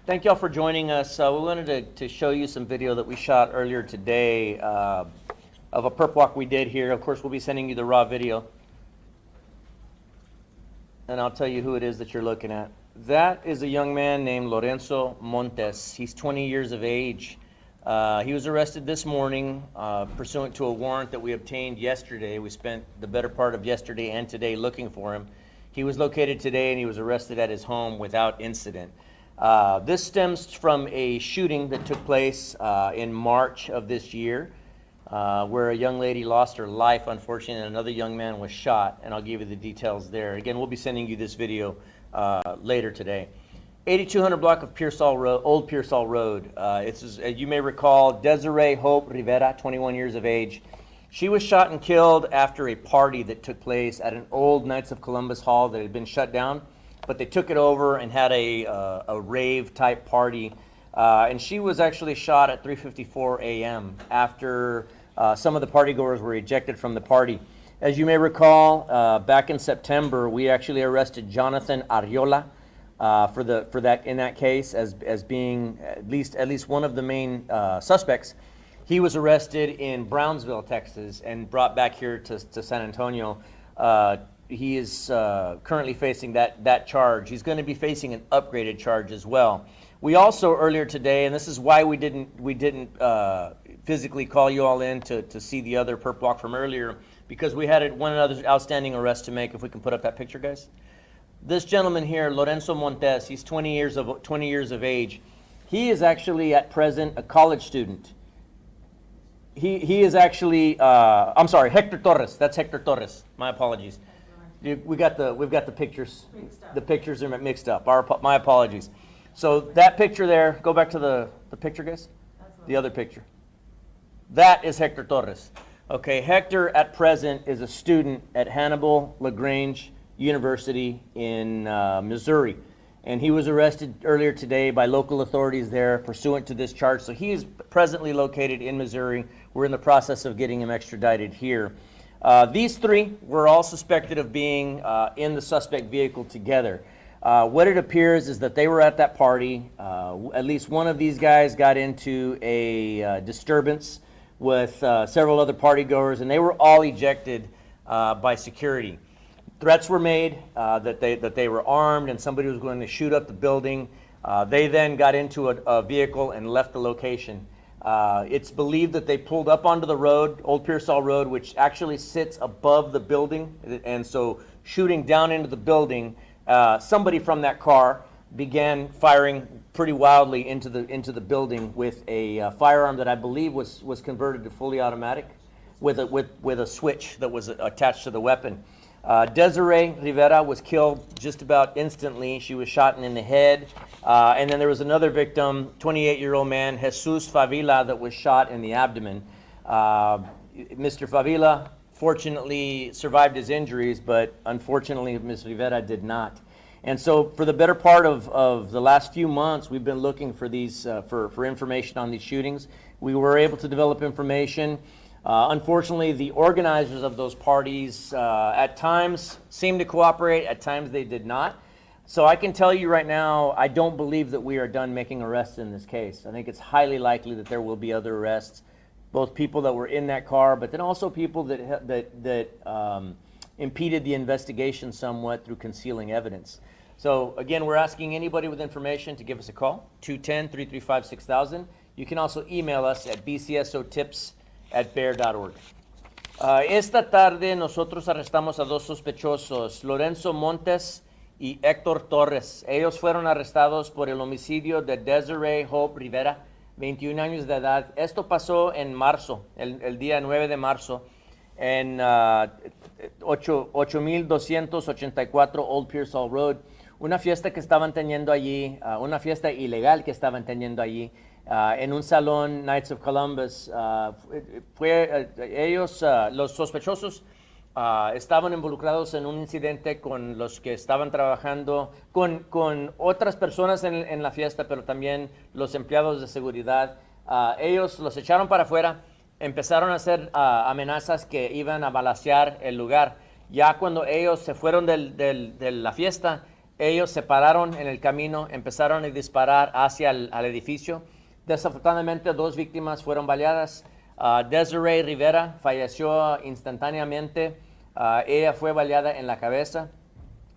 Thank y'all for joining us. We wanted to show you some video that we shot earlier today of a perp walk we did here. Of course, we'll be sending you the raw video. And I'll tell you who it is that you're looking at. That is a young man named Lorenzo Montes. He's 20 years of age. He was arrested this morning pursuant to a warrant that we obtained yesterday. We spent the better part of yesterday and today looking for him. He was located today and he was arrested at his home without incident. This stems from a shooting that took place in March of this year where a young lady lost her life, unfortunately, and another young man was shot, and I'll give you the details there. Again, we'll be sending you this video later today. 8200 block of Pearsall Road, Old Pearsall Road. You may recall, Desirae Hope Rivera, 21 years of age. She was shot and killed after a party that took place at an old Knights of Columbus hall that had been shut down, but they took it over and had a rave type party. And she was actually shot at 3:54 a.m. after some of the partygoers were ejected from the party. As you may recall, back in September, we actually arrested Jonathan Ariola in that case as being at least one of the main suspects. He was arrested in Brownsville, Texas, and brought back here to San Antonio. He is currently facing that charge. He's going to be facing an upgraded charge as well. We also earlier today, and this is why we didn't physically call you all in to see the other perp walk from earlier, because we had one other outstanding arrest to make. If we can put up that picture, guys. This gentleman here, Lorenzo Montes, he's 20 years of age. He is actually at present a college student. He is actually I'm sorry, Hector Torres. That's Hector Torres. My apologies. We've got the pictures. The pictures are mixed up. My apologies. So that picture there, go back to the picture, guys. The other picture. That is Hector Torres. Okay, Hector at present is a student at Hannibal LaGrange University in Missouri. And he was arrested earlier today by local authorities there pursuant to this charge. So he is presently located in Missouri. We're in the process of getting him extradited here. These three were all suspected of being in the suspect vehicle together. What it appears is that they were at that party. At least one of these guys got into a disturbance with several other partygoers, and they were all ejected by security. Threats were made that they were armed and somebody was going to shoot up the building. They then got into a vehicle and left the location. It's believed that they pulled up onto the road, Old Pearsall Road, which actually sits above the building, and so shooting down into the building, somebody from that car began firing pretty wildly into the building with a firearm that I believe was converted to fully automatic, with a switch that was attached to the weapon. Desirae Rivera was killed just about instantly. She was shot in the head. And then there was another victim, 28-year-old man, Jesus Favila, that was shot in the abdomen. Mr. Favila fortunately survived his injuries, but unfortunately Ms. Rivera did not. And so for the better part of the last few months, we've been looking for these for information on these shootings. We were able to develop information. Unfortunately, the organizers of those parties at times seemed to cooperate, at times they did not. So I can tell you right now, I don't believe that we are done making arrests in this case. I think it's highly likely that there will be other arrests, both people that were in that car, but then also people that impeded the investigation somewhat through concealing evidence. So again, we're asking anybody with information to give us a call, 210-335-6000. You can also email us at bcsotips@bear.org. Esta tarde nosotros arrestamos a dos sospechosos, Lorenzo Montes y Héctor Torres. Ellos fueron arrestados por el homicidio de Desirae Hope Rivera, 21 años de edad. Esto pasó en marzo, el día 9 de marzo, en 8284 Old Pearsall Road. Una fiesta que estaban teniendo allí, una fiesta ilegal que estaban teniendo allí, en un salón Knights of Columbus. Los sospechosos estaban involucrados en un incidente con los que estaban trabajando, con otras personas en la fiesta, pero también los empleados de seguridad. Ellos los echaron para afuera, empezaron a hacer amenazas que iban a balacear el lugar. Ya cuando ellos se fueron de la fiesta, Ellos se pararon en el camino, empezaron a disparar hacia al edificio. Desafortunadamente, 2 víctimas fueron baleadas. Desirae Rivera falleció instantáneamente. Ella fue baleada en la cabeza.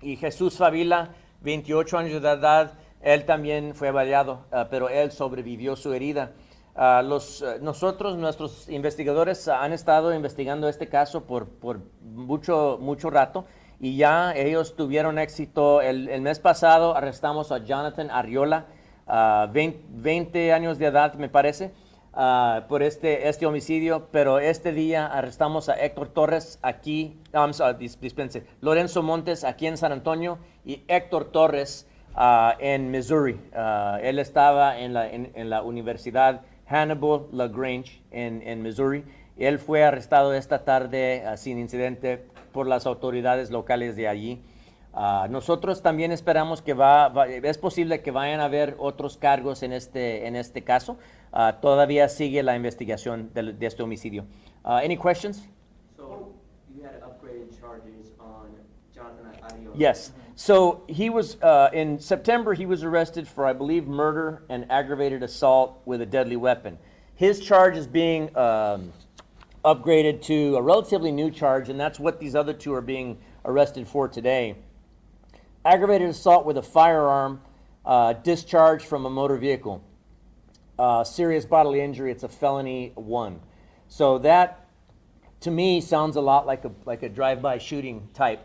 Y Jesús Favila, 28 años de edad, él también fue baleado, pero él sobrevivió su herida. Nuestros investigadores han estado investigando este caso por mucho rato y ya ellos tuvieron éxito. El mes pasado arrestamos a Jonathan Arriola, 20 años de edad me parece, por este homicidio, pero este día arrestamos a Héctor Torres aquí, dispense, Lorenzo Montes aquí en San Antonio y Héctor Torres en Missouri. Él estaba en la Universidad Hannibal LaGrange en Missouri. Él fue arrestado esta tarde sin incidente por las autoridades locales de allí. Nosotros también esperamos que es posible que vayan a haber otros cargos en este caso. Todavía sigue la investigación de este homicidio. Any questions? So you had upgraded charges on Jonathan Arriola. Yes. So he was, in September, he was arrested for, I believe, murder and aggravated assault with a deadly weapon. His charge is being upgraded to a relatively new charge, and that's what these other 2 are being arrested for today. Aggravated assault with a firearm, discharged from a motor vehicle. Serious bodily injury, it's a felony 1. So that, to me, sounds a lot like a drive-by shooting type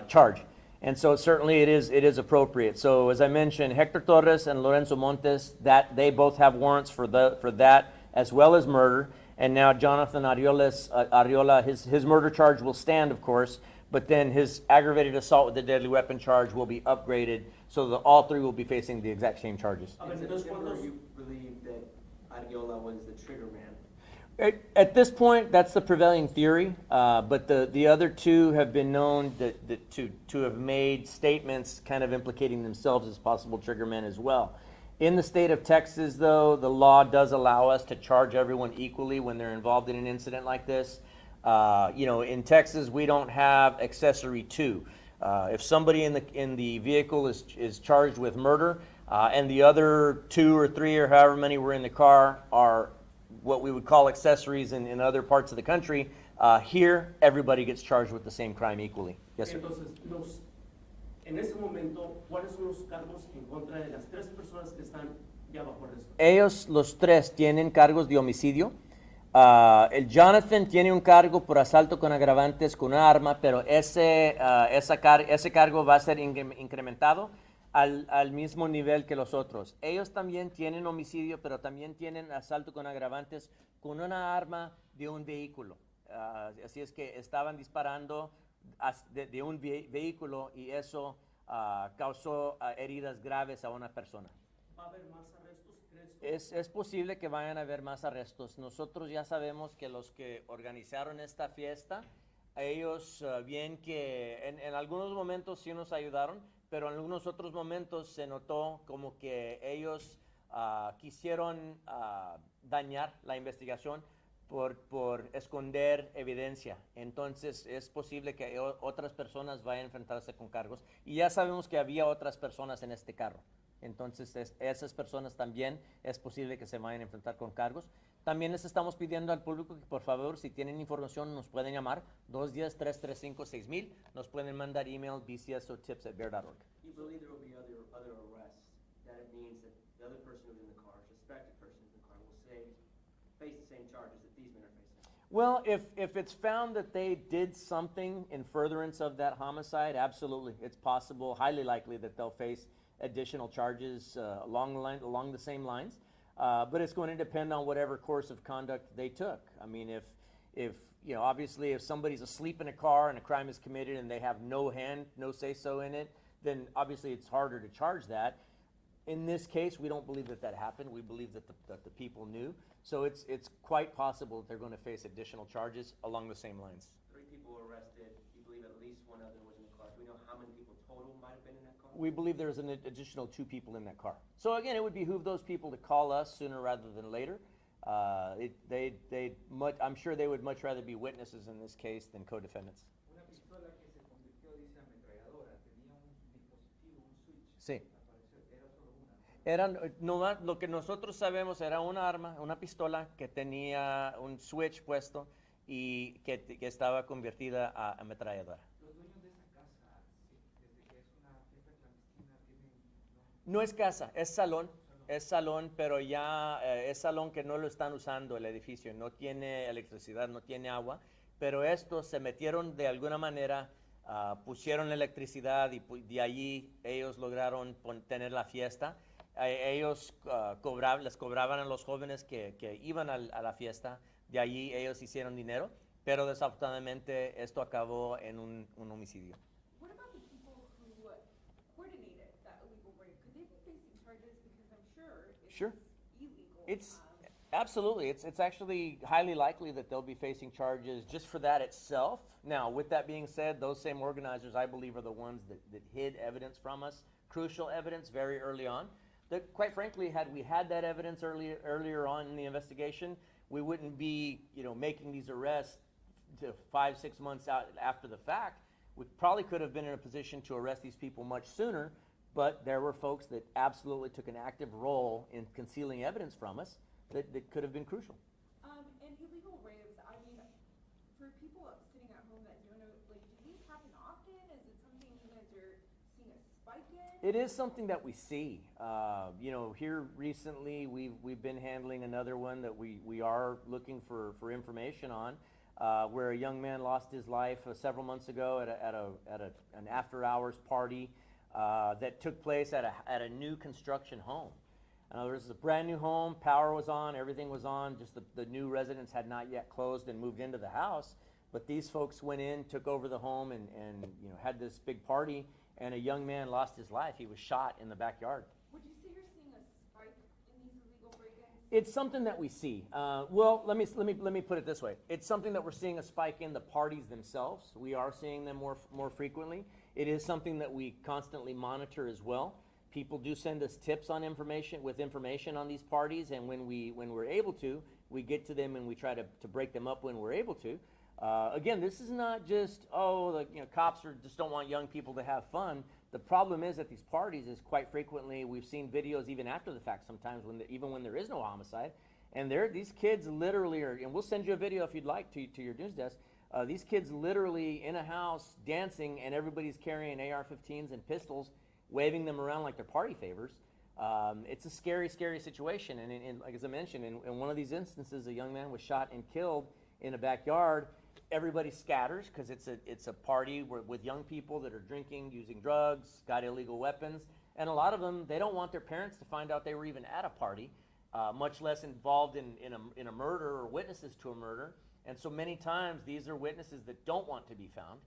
charge. And so certainly it is appropriate. So as I mentioned, Hector Torres and Lorenzo Montes, that they both have warrants for that as well as murder. And now Jonathan Arriola, his murder charge will stand, of course, but then his aggravated assault with a deadly weapon charge will be upgraded so that all 3 will be facing the exact same charges. In September, you believe that Arriola was the trigger man. At this point, that's the prevailing theory, but the other 2 have been known to have made statements kind of implicating themselves as possible triggermen as well. In the state of Texas, though, the law does allow us to charge everyone equally when they're involved in an incident like this. In Texas, we don't have accessory to. If somebody in the vehicle is charged with murder, and the other 2 or 3 or however many were in the car are what we would call accessories in other parts of the country, here everybody gets charged with the same crime equally. Yes, sir. Entonces, en ese momento, ¿cuáles son los cargos en contra de las 3 personas que están ya bajo arresto? Ellos, los 3, tienen cargos de homicidio. El Jonathan tiene un cargo por asalto con agravantes con una arma, pero ese cargo va a ser incrementado al mismo nivel que los otros. Ellos también tienen homicidio, pero también tienen asalto con agravantes con una arma de un vehículo. Así es que estaban disparando de un vehículo y eso causó heridas graves a una persona. ¿Va a haber más arrestos, crees tú? Es posible que vayan a haber más arrestos. Nosotros ya sabemos que los que organizaron esta fiesta, ellos bien que en algunos momentos sí nos ayudaron, pero en algunos otros momentos se notó como que ellos quisieron dañar la investigación por esconder evidencia. Entonces es posible que otras personas vayan a enfrentarse con cargos. Y ya sabemos que había otras personas en este carro. Entonces esas personas también es posible que se vayan a enfrentar con cargos. También les estamos pidiendo al público que por favor, si tienen información, nos pueden llamar 210-335-6000. Nos pueden mandar email bcsotips@bear.org. You believe there will be other arrests? That it means that the other person who's in the car, suspected person who's in the car, will face the same charges that these men are facing? Well, if it's found that they did something in furtherance of that homicide, absolutely. It's possible, highly likely, that they'll face additional charges along the same lines. But it's going to depend on whatever course of conduct they took. I mean, if obviously if somebody's asleep in a car and a crime is committed and they have no say-so in it, then obviously it's harder to charge that. In this case, we don't believe that happened. We believe that the people knew. So it's quite possible that they're going to face additional charges along the same lines. 3 people were arrested. You believe at least one other was in the car. Do we know how many people total might have been in that car? We believe there's an additional 2 people in that car. So again, it would behoove those people to call us sooner rather than later. I'm sure they would much rather be witnesses in this case than co-defendants. Una pistola que se convirtió, dice, ametralladora, tenía un dispositivo Sí. Apareció, era solo una. Lo que nosotros sabemos era una arma, una pistola que tenía un switch puesto y que estaba convertida a ametralladora. Los dueños de esa casa, sí, desde que es una fiesta clandestina, tienen, No es casa, es salón, pero ya es salón que no lo están usando el edificio, no tiene electricidad, no tiene agua, pero estos se metieron de alguna manera, pusieron electricidad y de allí ellos lograron tener la fiesta. Ellos les cobraban a los jóvenes que iban a la fiesta, de allí ellos hicieron dinero, pero desafortunadamente esto acabó en un homicidio. What about the people who coordinated that illegal raid? Could they be facing charges? Because I'm sure it's Sure. illegal. It's absolutely. It's actually highly likely that they'll be facing charges just for that itself. Now, with that being said, those same organizers, I believe, are the ones that hid evidence from us, crucial evidence, very early on. That, quite frankly, had we had that evidence earlier on in the investigation, we wouldn't be, making these arrests to 5, 6 months out after the fact. We probably could have been in a position to arrest these people much sooner, but there were folks that absolutely took an active role in concealing evidence from us that could have been crucial. And illegal raves, I mean, for people sitting at home that don't know, like, do these happen often? Is it something you guys are seeing a spike in? It is something that we see. Here recently, we've been handling another one that we are looking for information on, where a young man lost his life several months ago at an after-hours party that took place at a new construction home. This is a brand new home, power was on, everything was on, just the new residents had not yet closed and moved into the house, but these folks went in, took over the home, and had this big party, and a young man lost his life. He was shot in the backyard. Would you say you're seeing a spike in these illegal break-ins? It's something that we see. Well, let me put it this way. It's something that we're seeing a spike in the parties themselves. We are seeing them more frequently. It is something that we constantly monitor as well. People do send us tips on information on these parties, and when we're able to, we get to them and we try to break them up when we're able to. Again, this is not just, cops just don't want young people to have fun. The problem is at these parties is quite frequently we've seen videos even after the fact sometimes even when there is no homicide, and these kids literally are, and we'll send you a video if you'd like to your news desk. These kids literally in a house dancing, and everybody's carrying AR-15s and pistols, waving them around like they're party favors. It's a scary, scary situation. And like as I mentioned, in one of these instances, a young man was shot and killed in a backyard. Everybody scatters because it's a party with young people that are drinking, using drugs, got illegal weapons, and a lot of them, they don't want their parents to find out they were even at a party, much less involved in a murder or witnesses to a murder. And so many times these are witnesses that don't want to be found.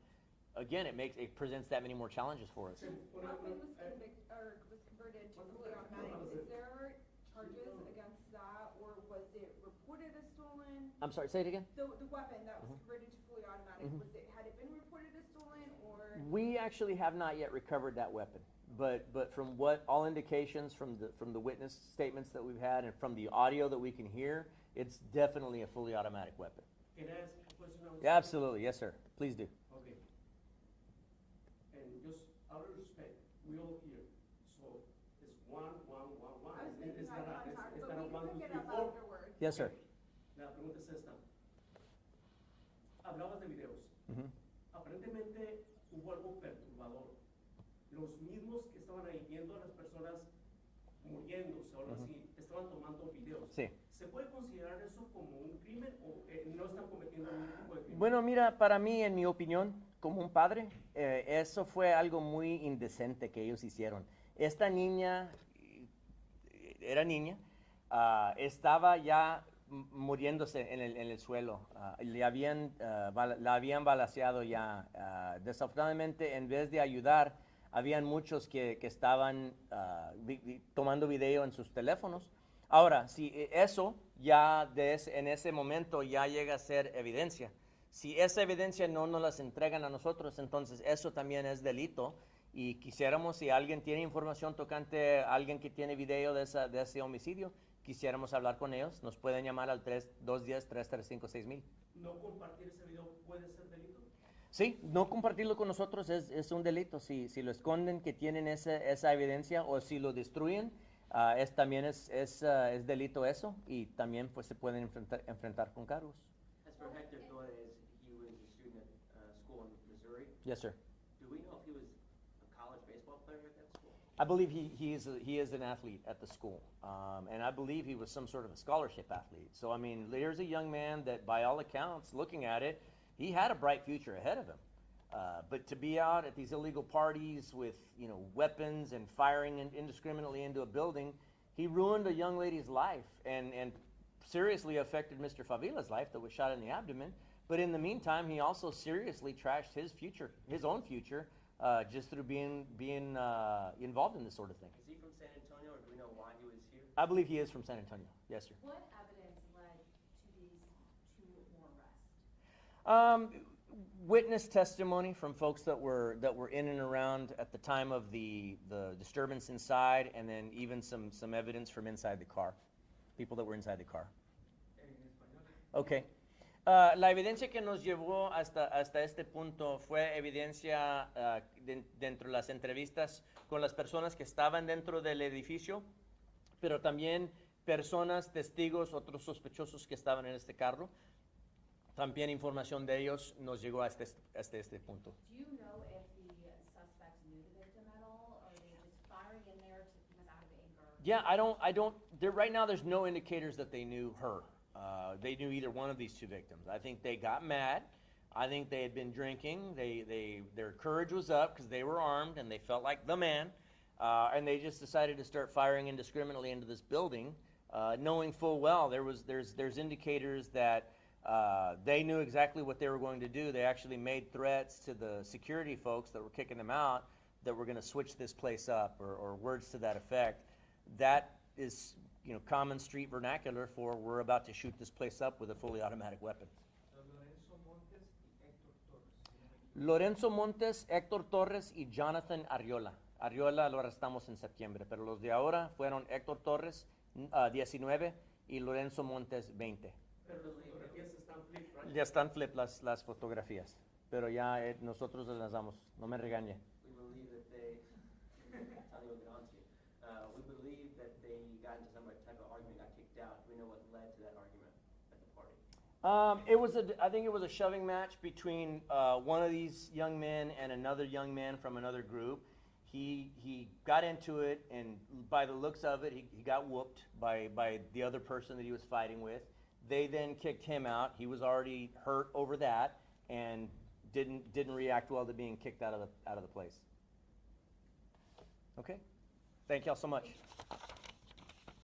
Again, it presents that many more challenges for us. The weapon was converted to fully automatic. Is there charges against that, or was it reported as stolen? I'm sorry, say it again. The weapon that was converted to fully automatic, had it been reported as stolen, or? We actually have not yet recovered that weapon, but from what all indications from the witness statements that we've had and from the audio that we can hear, it's definitely a fully automatic weapon. Can I ask a question? Yeah, absolutely, yes, sir. Please do. Okay. And just out of respect, we all here, so it's one. I was making It's eye not contact, it's but not we one, can two, pick it three, up four. afterwards. Yes, sir. La pregunta es esta. Hablabas de videos. Mhm. Aparentemente hubo algo perturbador. Los mismos que estaban ahí viendo a las personas muriéndose o algo así, estaban tomando videos. Sí. ¿Se puede considerar eso como un crimen o no están cometiendo ningún tipo de crimen? Bueno, mira, para mí, en mi opinión, como un padre, eso fue algo muy indecente que ellos hicieron. Esta niña, era niña, estaba ya muriéndose en el suelo. La habían balaceado ya. Desafortunadamente, en vez de ayudar, habían muchos que estaban tomando video en sus teléfonos. Ahora, si eso ya en ese momento ya llega a ser evidencia, si esa evidencia no nos las entregan a nosotros, entonces eso también es delito. Y quisiéramos, si alguien tiene información tocante a alguien que tiene video de ese homicidio, quisiéramos hablar con ellos. Nos pueden llamar al 210-335-6000. ¿No compartir ese video puede ser delito? Sí, no compartirlo con nosotros es un delito. Si lo esconden, que tienen esa evidencia, o si lo destruyen, también es delito eso, y también pues se pueden enfrentar con cargos. As for Hector Torres, he was a student at school in Missouri. Yes, sir. Do we know if he was a college baseball player at that school? I believe he is an athlete at the school, and I believe he was some sort of a scholarship athlete. So I mean, there's a young man that, by all accounts, looking at it, he had a bright future ahead of him. But to be out at these illegal parties with weapons and firing indiscriminately into a building, he ruined a young lady's life and seriously affected Mr. Favila's life that was shot in the abdomen. But in the meantime, he also seriously trashed his own future, just through being involved in this sort of thing. Is he from San Antonio, or do we know why he was here? I believe he is from San Antonio. Yes, sir. What evidence led to these two more arrests? Witness testimony from folks that were in and around at the time of the disturbance inside, and then even some evidence from inside the car, people that were inside the car. En español. Okay. La evidencia que nos llevó hasta este punto fue evidencia dentro de las entrevistas con las personas que estaban dentro del edificio, pero también personas, testigos, otros sospechosos que estaban en este carro. También información de ellos nos llegó hasta este punto. Do you know if the suspects knew the victim at all, or are they just firing in there because out of anger? Yeah, I don't. Right now, there's no indicators that they knew her. They knew either one of these two victims. I think they got mad. I think they had been drinking. Their courage was up because they were armed and they felt like the man, and they just decided to start firing indiscriminately into this building, knowing full well there's indicators that they knew exactly what they were going to do. They actually made threats to the security folks that were kicking them out that we're going to switch this place up, or words to that effect. That is, common street vernacular for we're about to shoot this place up with a fully automatic weapon. Lorenzo Montes y Héctor Torres. Lorenzo Montes, Héctor Torres y Jonathan Arriola. Arriola lo arrestamos en septiembre, pero los de ahora fueron Héctor Torres, 19, y Lorenzo Montes, 20. Pero las fotografías están flip, right? Ya están flip las fotografías, pero ya nosotros las damos, no me regañe. We believe that they, tell you what get onto you. We believe that they got into some type of argument, got kicked out. Do we know what led to that argument at the party? I think it was a shoving match between one of these young men and another young man from another group. He got into it, and by the looks of it, he got whooped by the other person that he was fighting with. They then kicked him out. He was already hurt over that and didn't react well to being kicked out of the place. Okay? Thank y'all so much.